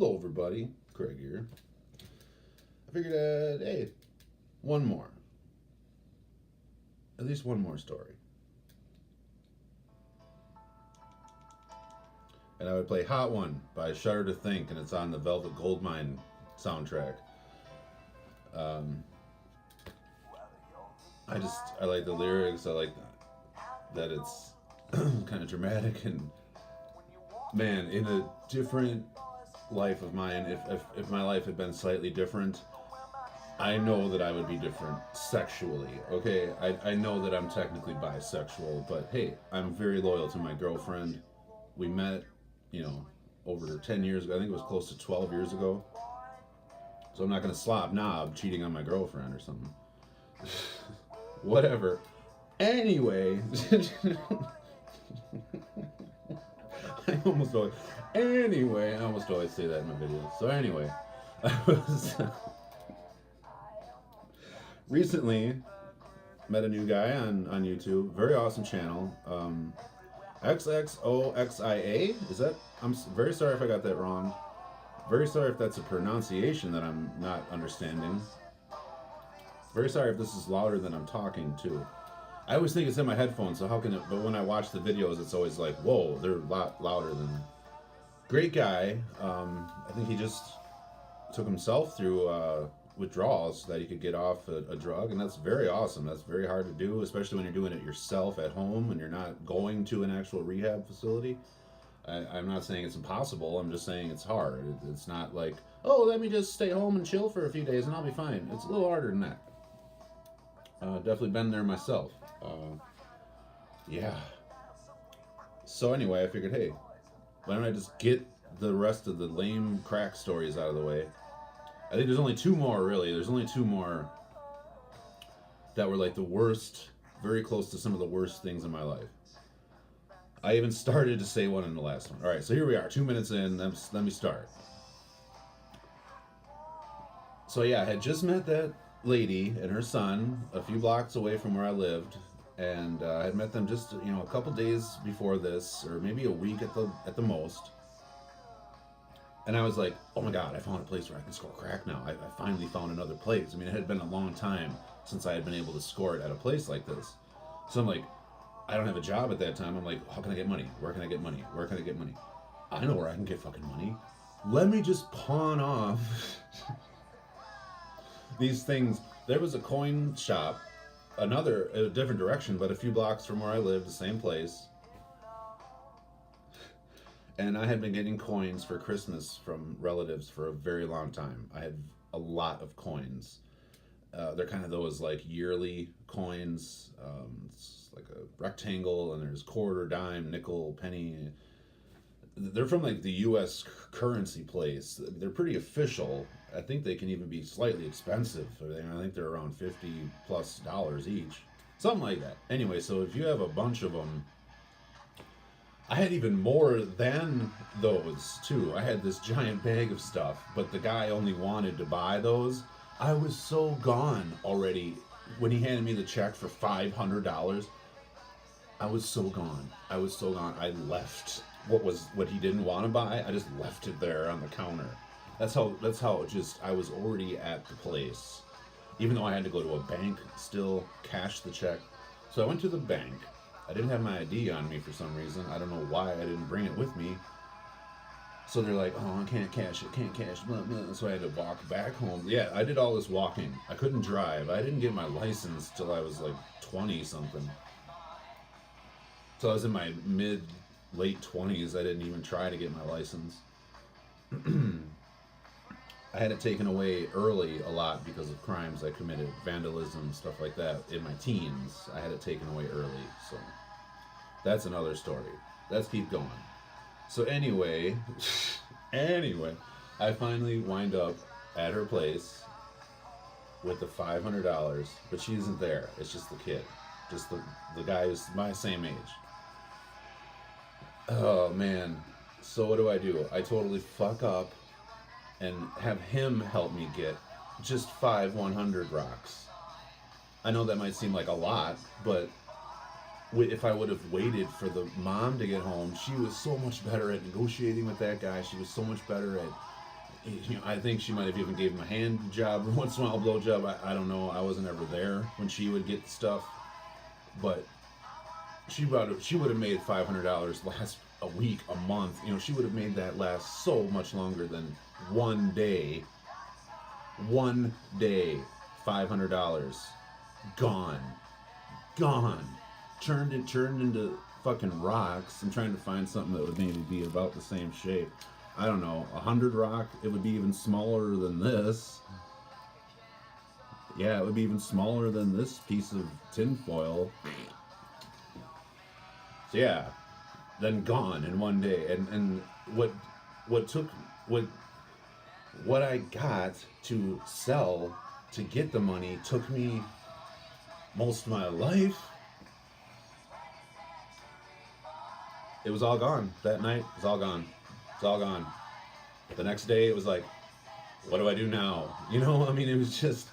Hello, everybody. Craig here. I figured, hey, one more. At least one more story. And I would play Hot One by Shudder to Think, and it's on the Velvet Goldmine soundtrack. Um, I like the lyrics. I like that it's kind of dramatic, and man, in a different life of mine, if my life had been slightly different, I know that I would be different sexually. Okay, I know that I'm technically bisexual, but hey, I'm very loyal to my girlfriend. We met, over 10 years ago. I think it was close to 12 years ago. So I'm not gonna slop knob cheating on my girlfriend or something. Whatever. Anyway, I almost always. Anyway, I almost always say that in my videos. So anyway, I was recently met a new guy on YouTube. Very awesome channel. XXOXIA. Is that? I'm very sorry if I got that wrong. Very sorry if that's a pronunciation that I'm not understanding. Very sorry if this is louder than I'm talking too. I always think it's in my headphones, so how can it? But when I watch the videos, it's always like, whoa, they're a lot louder than. Great guy. I think he just took himself through withdrawals so that he could get off a drug, and that's very awesome. That's very hard to do, especially when you're doing it yourself at home and you're not going to an actual rehab facility. I'm not saying it's impossible. I'm just saying it's hard. It's not like, oh, let me just stay home and chill for a few days and I'll be fine. It's a little harder than that. Definitely been there myself. Yeah. So anyway, I figured, hey, why don't I just get the rest of the lame crack stories out of the way? I think there's only two more, really. There's only two more that were like the worst, very close to some of the worst things in my life. I even started to say one in the last one. All right, so here we are, 2 minutes in. Let me start. So yeah, I had just met that lady and her son a few blocks away from where I lived, and I had met them just a couple days before this, or maybe a week at the most. And I was like, oh my God, I found a place where I can score crack now. I finally found another place. I mean, it had been a long time since I had been able to score it at a place like this. So I'm like, I don't have a job at that time. I'm like, how can I get money? Where can I get money? Where can I get money? I know where I can get fucking money. Let me just pawn off these things. There was a coin shop, a different direction, but a few blocks from where I lived, the same place. And I had been getting coins for Christmas from relatives for a very long time. I had a lot of coins. They're kind of those like yearly coins. It's like a rectangle, and there's quarter, dime, nickel, penny. They're from like the U.S. currency place. They're pretty official. I think they can even be slightly expensive. I think they're around $50+ each. Something like that. Anyway, so if you have a bunch of them, I had even more than those too. I had this giant bag of stuff, but the guy only wanted to buy those. I was so gone already when he handed me the check for $500. I was so gone. I I left what he didn't want to buy. I just left it there on the counter. That's how just I was already at the place. Even though I had to go to a bank, still cash the check. So I went to the bank. I didn't have my ID on me for some reason. I don't know why I didn't bring it with me. So they're like, oh, I can't cash it, blah, blah. So I had to walk back home. Yeah, I did all this walking. I couldn't drive. I didn't get my license till I was like 20 something. So I was in my late 20s. I didn't even try to get my license. I had it taken away early a lot because of crimes I committed, vandalism, stuff like that. In my teens, I had it taken away early. So that's another story. Let's keep going. So anyway, I finally wind up at her place with the $500, but she isn't there. It's just the kid, just the guy who's my same age. Oh man, so what do? I totally fuck up and have him help me get just 5 100 rocks. I know that might seem like a lot, but if I would have waited for the mom to get home, she was so much better at negotiating with that guy. She was so much better at I think she might have even gave him a hand job once in a while, blow job. I don't know. I wasn't ever there when she would get stuff, but she would have made $500 last a week, a month. She would have made that last so much longer than one day. One day, $500 gone, turned into fucking rocks. I'm trying to find something that would maybe be about the same shape. I don't know, 100 rock. It would be even smaller than this. Yeah, it would be even smaller than this piece of tinfoil. So yeah, then gone in one day. And what I got to sell to get the money took me most of my life. It was all gone that night. It was all gone. It's all gone. The next day it was like, what do I do now? It was just,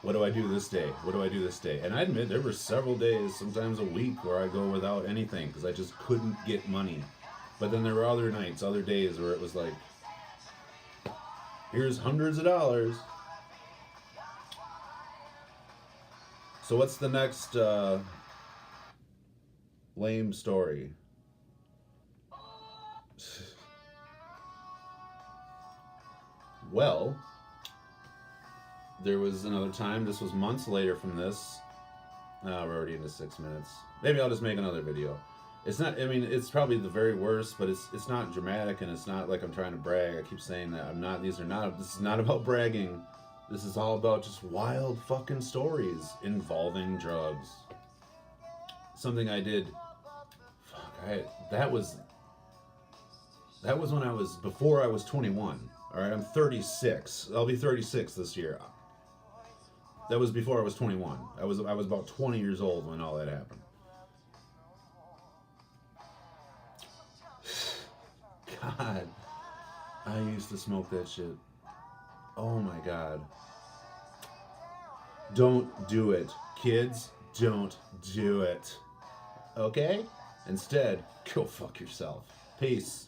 what do I do this day? What do I do this day? And I admit there were several days, sometimes a week, where I go without anything because I just couldn't get money. But then there were other nights, other days where it was like, here's hundreds of dollars. So what's the next lame story? Well, there was another time, this was months later from this. We're already into 6 minutes. Maybe I'll just make another video. It's not, it's probably the very worst, but it's not dramatic, and it's not like I'm trying to brag. I keep saying that. This is not about bragging. This is all about just wild fucking stories involving drugs. Something I did, that was when I was, before I was 21. All right, I'm 36. I'll be 36 this year. That was before I was 21. I was about 20 years old when all that happened. God, I used to smoke that shit. Oh my God. Don't do it. Kids, don't do it. Okay? Instead, go fuck yourself. Peace.